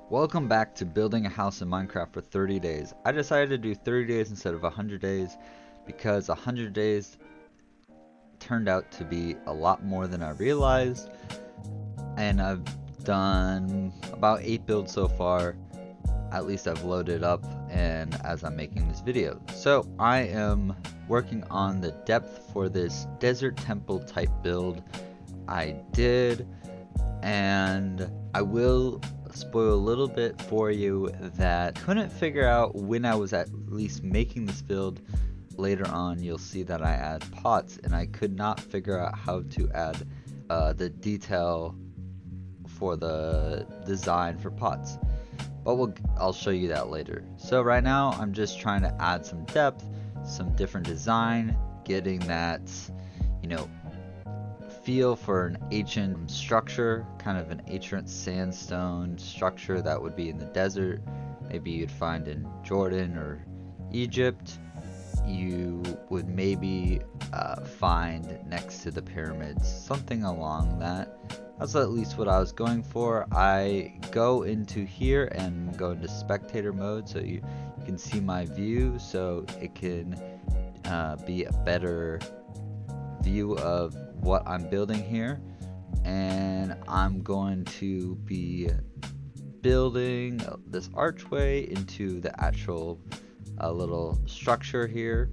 Welcome back to building a house in Minecraft for 30 days. I decided to do 30 days instead of 100 days because 100 days turned out to be a lot more than I realized, and I've done about 8 builds so far. At least I've loaded up and as I'm making this video. So I am working on the depth for this desert temple type build I did, and I will spoil a little bit for you that couldn't figure out when I was at least making this build. Later on you'll see that I add pots, and I could not figure out how to add the detail for the design for pots, but I'll show you that later. So right now I'm just trying to add some depth, some different design, getting that, you know, feel for an ancient structure, kind of an ancient sandstone structure that would be in the desert. Maybe you'd find in Jordan or Egypt. You would maybe find next to the pyramids, something along that. That's at least what I was going for. I go into here and go into spectator mode so you can see my view, so it can be a better view of what I'm building here. And I'm going to be building this archway into the actual little structure here,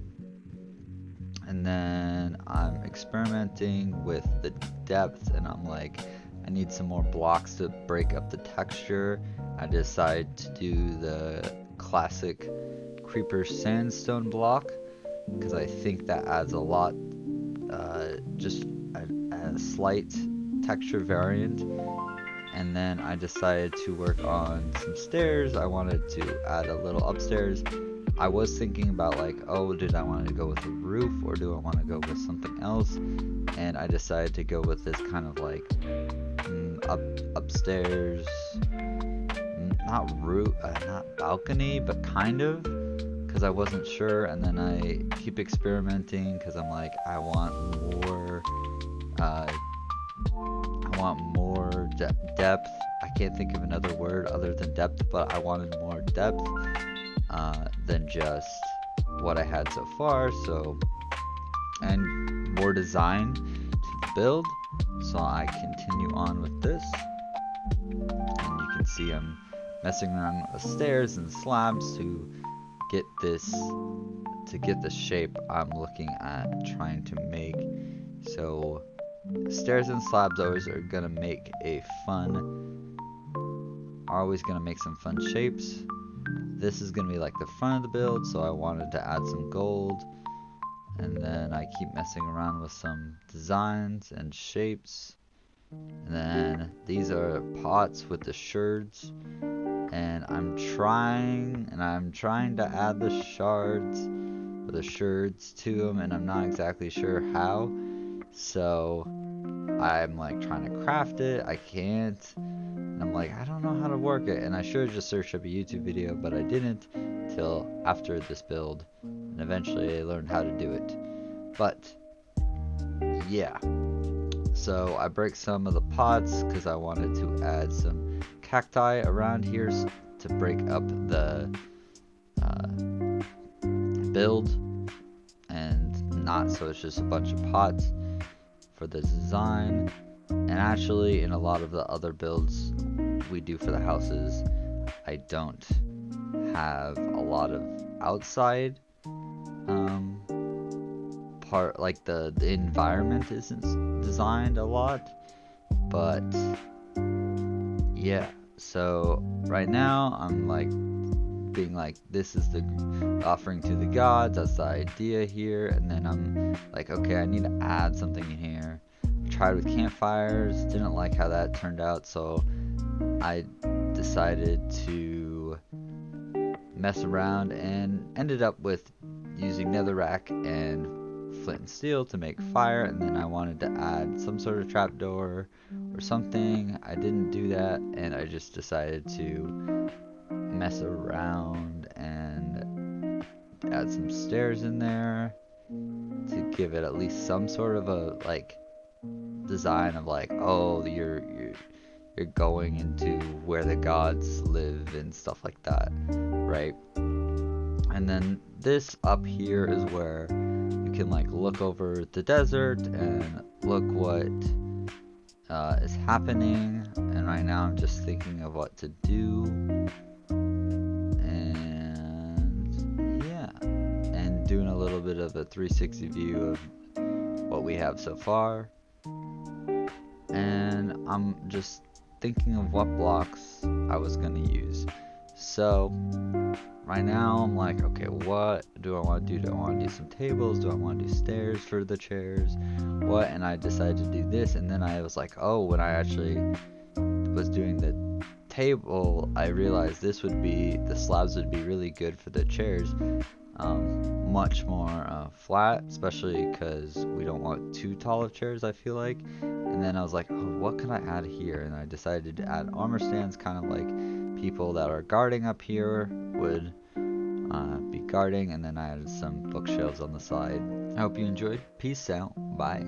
and then I'm experimenting with the depth, and I'm like, I need some more blocks to break up the texture. I decided to do the classic creeper sandstone block because I think that adds a lot, just a slight texture variant. And then I decided to work on some stairs. I wanted to add a little upstairs. I was thinking about like, oh, did I want to go with a roof or do I want to go with something else? And I decided to go with this kind of like upstairs, not balcony, but kind of, because I wasn't sure. And then I keep experimenting because I'm like, I want more depth. I can't think of another word other than depth, but I wanted more depth than just what I had so far. So, and more design to the build. So I continue on with this, and you can see I'm messing around with the stairs and slabs to get the shape I'm looking at trying to make. So stairs and slabs always are gonna make some fun shapes. This is gonna be like the front of the build, so I wanted to add some gold, and then I keep messing around with some designs and shapes. And then these are pots with the shards, and I'm trying to add the shards or the shards to them, and I'm not exactly sure how. So I'm like trying to craft it. I can't. And I'm like, I don't know how to work it. And I should have just searched up a YouTube video, but I didn't till after this build. And eventually I learned how to do it. But yeah. So I break some of the pots because I wanted to add some cacti around here to break up the build, and not so it's just a bunch of pots for the design. And actually in a lot of the other builds we do for the houses, I don't have a lot of outside part, like the environment isn't designed a lot. But yeah, so right now I'm like being like, this is the offering to the gods, that's the idea here. And then I'm like, okay, I need to add something in here. Tried with campfires, didn't like how that turned out, so I decided to mess around and ended up with using netherrack and flint and steel to make fire. And then I wanted to add some sort of trapdoor or something. I didn't do that, and I just decided to mess around and add some stairs in there to give it at least some sort of a like design of like, oh, you're going into where the gods live and stuff like that, right? And then this up here is where you can like look over the desert and look what is happening. And right now I'm just thinking of what to do. And yeah, and doing a little bit of a 360 view of what we have so far. And I'm just thinking of what blocks I was gonna use. So right now I'm like, okay, what do I want to do? Do I want to do some tables? Do I want to do stairs for the chairs? What? And I decided to do this, and then I was like, oh, when I actually was doing the table, I realized the slabs would be really good for the chairs. Much more flat, especially because we don't want too tall of chairs, I feel like. And then I was like, oh, what can I add here? And I decided to add armor stands, kind of like people that are guarding up here would be guarding. And then I added some bookshelves on the side. I hope you enjoyed. Peace out. Bye.